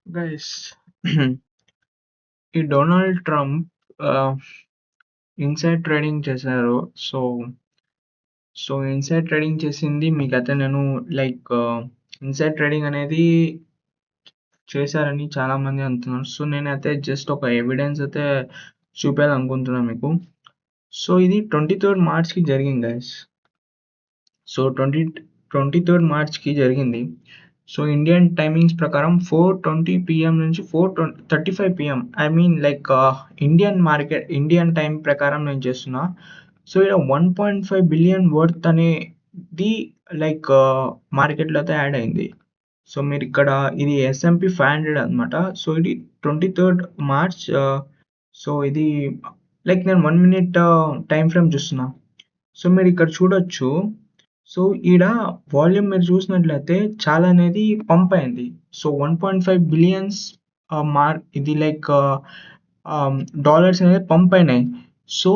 Guys ఈ Donald Trump inside trading చేశారు. So inside trading చేసింది మీకైతే నేను ఇన్సైడ్ ట్రేడింగ్ అనేది చేశారని చాలా మంది అంటున్నారు. సో నేనైతే జస్ట్ ఒక ఎవిడెన్స్ అయితే చూపించాలనుకుంటున్నా మీకు. సో ఇది 23rd మార్చ్కి జరిగింది గైస్. సో 23rd మార్చ్కి జరిగింది. సో ఇండియన్ టైమింగ్స్ ప్రకారం 4:20 PM నుంచి 4:35 PM. I mean Indian time ప్రకారం నేను చేస్తున్నా. సో ఇక్కడ 1.5 బిలియన్ వర్త్ అనేది మార్కెట్లో అయితే యాడ్ అయింది. సో మీరు ఇక్కడ ఇది S&P 500 అనమాట. సో ఇది 23rd మార్చ్. సో ఇది నేను 1 minute టైం ఫ్రేమ్ చూస్తున్నా. సో మీరు ఇక్కడ చూడొచ్చు. సో ఈడ వాల్యూమ్ మీరు చూసినట్లయితే చాలా అనేది పంప్ అయింది. సో 1.5 బిలియన్స్ ఇది డాలర్స్ అనేది పంప్ అయినాయి. సో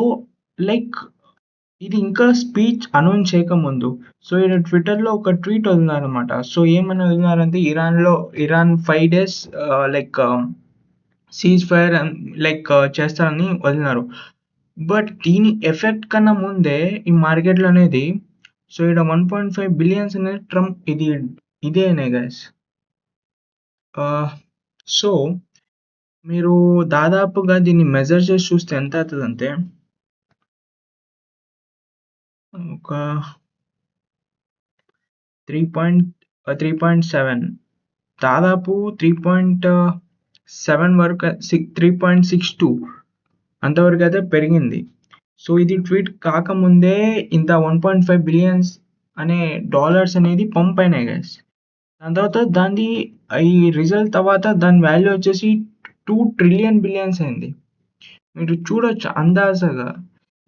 ఇది ఇంకా స్పీచ్ అనౌన్స్ చేయకముందు సో ఈయన ట్విట్టర్లో ఒక ట్వీట్ వదిలినారనమాట. సో ఏమని వదిలినారంటే ఇరాన్ 5 days సీజ్ ఫైర్ చేస్తారని వదిలినారు. బట్ దీని ఎఫెక్ట్ కన్నా ముందే ఈ మార్కెట్లో అనేది సో ఇక్కడ 1.5 బిలియన్స్ అనేది ట్రంప్ ఇదే అయినాయి గైస్. సో మీరు దాదాపుగా దీన్ని మెజర్ చేసి చూస్తే ఎంత అవుతుందంటే ఒక 3.7 దాదాపు 3.7 వరకు 3.62 అంతవరకు అయితే పెరిగింది. సో ఇది ట్వీట్ కాకముందే ఇంత 1.5 బిలియన్స్ అనే డాలర్స్ అనేది పంప్ అయినాయి గైస్. దాని తర్వాత ఈ రిజల్ట్ తర్వాత దాని వాల్యూ వచ్చేసి 2 ట్రిలియన్ బిలియన్స్ అయింది. మీరు చూడొచ్చు అందాజగా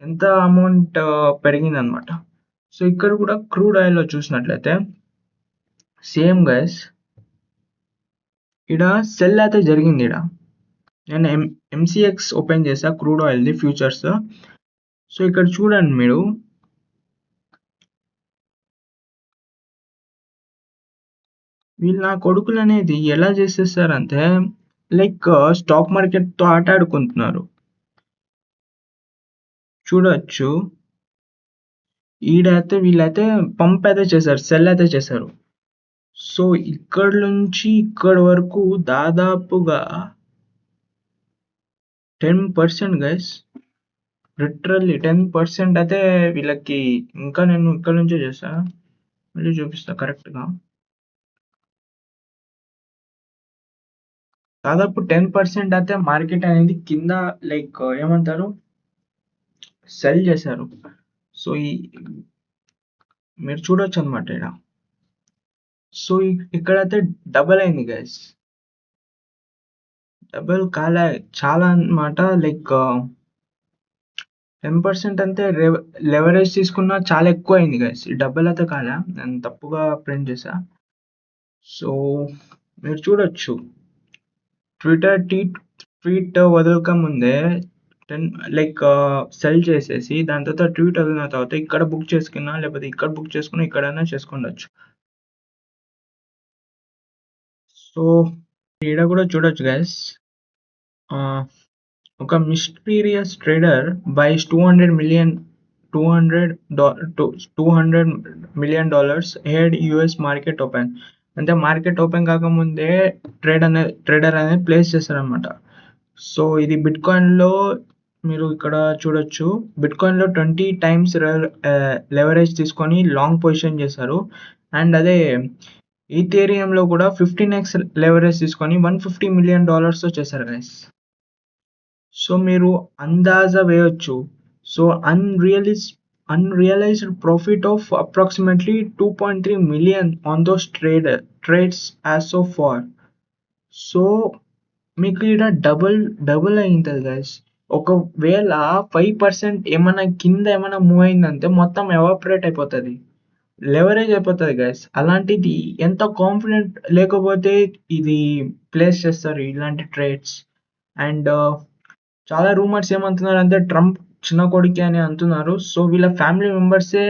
ఎంత అమౌంట్ పెరిగిందనమాట. సో ఇక్కడ కూడా క్రూడ్ ఆయిల్లో చూసినట్లయితే సేమ్ గైస్ ఇక్కడ సెల్ అయితే జరిగింది. ఇక్కడ నేను MCX ఓపెన్ చేసా క్రూడ్ ఆయిల్ది ఫ్యూచర్స్. సో ఇక్కడ చూడండి మీరు వీళ్ళు నా కొడుకులు అనేది ఎలా చేసేసారంటే స్టాక్ మార్కెట్తో ఆట ఆడుకుంటున్నారు. చూడొచ్చు వీళ్ళైతే పంప్ అయితే చేశారు, సెల్ అయితే చేశారు. సో ఇక్కడ నుంచి ఇక్కడ వరకు దాదాపుగా 10% గైస్, లిటరల్లీ 10% అయితే వీళ్ళకి. ఇంకా నేను ఇక్కడ నుంచే చేసా, మళ్ళీ చూపిస్తా కరెక్ట్గా. దాదాపు 10% అయితే మార్కెట్ అనేది కింద ఏమంటారు సెల్ చేశారు. సో మీరు చూడొచ్చు అనమాట ఇక్కడ. సో ఇక్కడైతే డబల్ అయింది గైస్, డబల్ కాలే చాలా అనమాట. 10% అంటే లెవరేజ్ తీసుకున్నా చాలా ఎక్కువ అయింది గైస్. డబల్ అయితే కాలే, నేను తప్పుగా ప్రింట్ చేసా. సో మీరు చూడొచ్చు ట్వీట్ వదలక ముందే సెల్ చేసేసి దాని తర్వాత ట్వీట్ వదిలిన తర్వాత ఇక్కడ బుక్ చేసుకున్నా లేకపోతే ఇక్కడ బుక్ చేసుకున్నా ఇక్కడైనా చేసుకోవచ్చు. సో ఇక్కడ కూడా చూడొచ్చు గైస్, ఒక mysterious trader buys $200 million head US market open. అంటే మార్కెట్ ఓపెన్ కాకముందే ట్రేడర్ అనేది ప్లేస్ చేస్తారనమాట. సో ఇది బిట్కాయిన్లో మీరు ఇక్కడ చూడొచ్చు. బిట్కాయిన్లో 20 times లెవరేజ్ తీసుకొని లాంగ్ పొజిషన్ చేశారు. అండ్ అదే ఈథేరియంలో కూడా 15x లెవరేజ్ తీసుకొని $150 million చేశారు గైస్. సో మీరు అందాజా వేయొచ్చు. So unrealized profit of approximately 2.3 million on those trades as so far. So మీకు ఇక్కడ డబుల్ అయింటుంది గైస్. ఒకవేళ 5% ఏమైనా కింద ఏమైనా మూవ్ అయిందంటే మొత్తం ఎవాపరేట్ అయిపోతుంది, లెవరేజ్ అయిపోతుంది గైస్. అలాంటిది ఎంత కాన్ఫిడెంట్ లేకపోతే ఇది ప్లేస్ చేస్తారు ఇలాంటి ట్రేడ్స్. అండ్ చాలా రూమర్స్ ఏమంటున్నారు అంటే ట్రంప్ చిన్న కొడుకే అని అంటున్నారు. సో వీళ్ళ ఫ్యామిలీ మెంబర్సే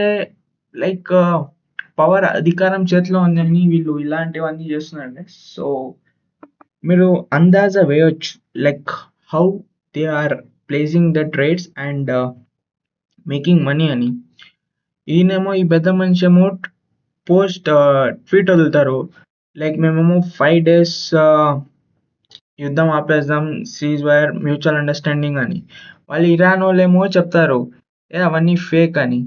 పవర్ అధికారం చేతిలో ఉందని వీళ్ళు ఇలాంటివన్నీ చేస్తున్నారు. సో మీరు అందాజ వేయొచ్చు like how they are placing the trades and making money అని. ఈయనేమో ఈ పెద్ద మనిషి ఏమో పోస్ట్ ట్వీట్ వదులుతారు లైక్ మేమేమో 5 days యుద్ధం ఆపేద్దాం, సీజ్ వైర్, మ్యూచువల్ అండర్స్టాండింగ్ అని. వాళ్ళు ఇరాన్ వాళ్ళేమో చెప్తారు అవన్నీ ఫేక్ అని.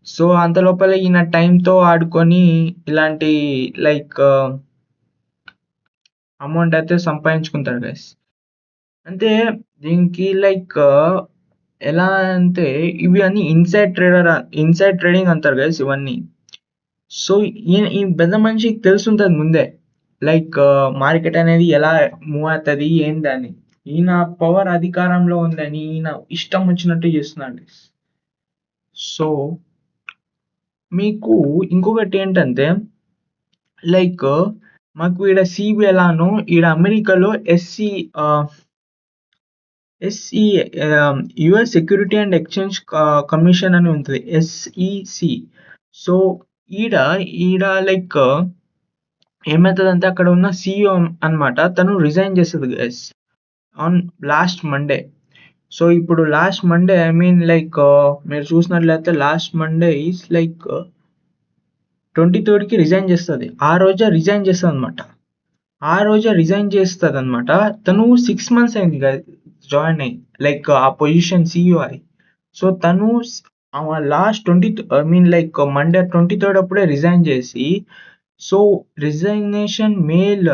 సో అంత లోపల ఈయన టైంతో ఆడుకొని ఇలాంటి లైక్ అమౌంట్ అయితే సంపాదించుకుంటారు గైస్. అంటే దీనికి లైక్ ఎలా అంటే ఇవి అన్ని ఇన్సైడ్ ట్రేడింగ్ అంటారు గైస్ ఇవన్నీ. సో ఈ పెద్ద మనిషికి తెలుసుంటది ముందే లైక్ మార్కెట్ అనేది ఎలా మూవ్ అవుతుంది ఏందని. ఈయన పవర్ అధికారంలో ఉందని ఈయన ఇష్టం వచ్చినట్టు చేస్తున్నాడు. సో మీకు ఇంకొకటి ఏంటంటే లైక్ మాకు ఈడ సిబి ఎలానో ఈడ అమెరికాలో SE US security and exchange commission అని ఉంటుంది, ఎస్ఈసి. సో ఈడ ఈడ లైక్ ఏమవుతుందంటే అక్కడ ఉన్న సిఇఓ అన్నమాట, తను రిజైన్ చేస్తుంది guys on last Monday. So ఇప్పుడు last Monday I mean like మీరు చూసినట్లయితే last Monday is like 23rd resign చేస్తుంది. ఆ రోజే రిజైన్ చేస్తుంది అనమాట. ఆ రోజే రిజైన్ చేస్తుంది అనమాట. తను 6 months అయింది జాయిన్ అయ్యి లైక్ ఆ పొజిషన్ సిఇఓ అయి. సో తను last I mean like Monday 23rd అప్పుడే రిజైన్ చేసి, సో రిజైనేషన్ మెయిల్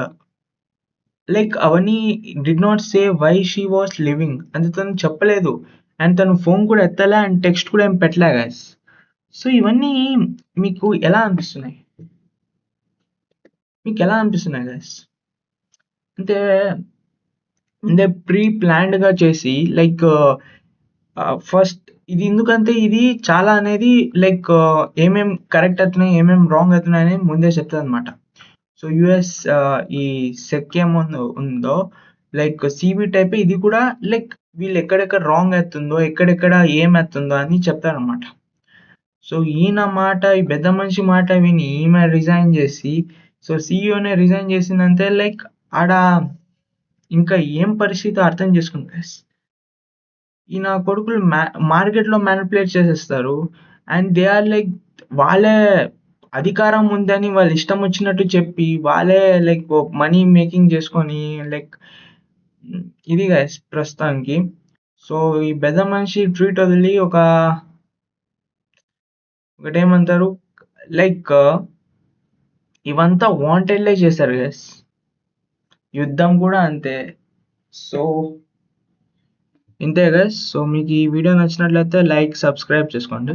లైక్ అవన్నీ did not say why she was leaving అంటే తను చెప్పలేదు. అండ్ తను ఫోన్ కూడా ఎత్తలే అండ్ టెక్స్ట్ కూడా ఏం పెట్టలే గైస్. సో ఇవన్నీ మీకు ఎలా అనిపిస్తున్నాయి? గైస్ అంటే అంటే ప్రీ ప్లాన్డ్గా చేసి లైక్ ఫస్ట్ ఇది ఎందుకంటే ఇది చాలా అనేది లైక్ ఏమేం కరెక్ట్ అవుతున్నాయి ఏమేం రాంగ్ అవుతున్నాయి అనేది ముందే చెప్తుంది అనమాట. సో యుఎస్ ఈ సెక్ ఉందో లైక్ సిబి టైప్ ఇది కూడా లైక్ వీళ్ళు ఎక్కడెక్కడ రాంగ్ అవుతుందో ఎక్కడెక్కడ ఏం అవుతుందో అని చెప్తారనమాట. సో ఈయన మాట ఈ పెద్ద మనిషి మాట విని ఈమె రిజైన్ చేసి, సో సిఇఓనే రిజైన్ చేసిందంటే లైక్ ఆడ ఇంకా ఏం పరిస్థితి అర్థం చేసుకుంటే ఈయన కొడుకులు మార్కెట్లో మ్యానిపులేట్ చేసేస్తారు. అండ్ దే ఆర్ లైక్ వాళ్ళే అధికారం ఉందని వాళ్ళు ఇష్టం వచ్చినట్టు చెప్పి వాళ్ళే లైక్ మనీ మేకింగ్ చేసుకొని లైక్ ఇది గైస్ ప్రస్తుతానికి. సో ఈ పెద్ద మనిషి ట్వీట్ వదిలి ఒకటేమంటారు లైక్ ఇవంతా వాంటెడ్లే చేశారు గైస్. యుద్ధం కూడా అంతే. సో ఇంతే గైస్. సో మీకు ఈ వీడియో నచ్చినట్లయితే లైక్ సబ్స్క్రైబ్ చేసుకోండి.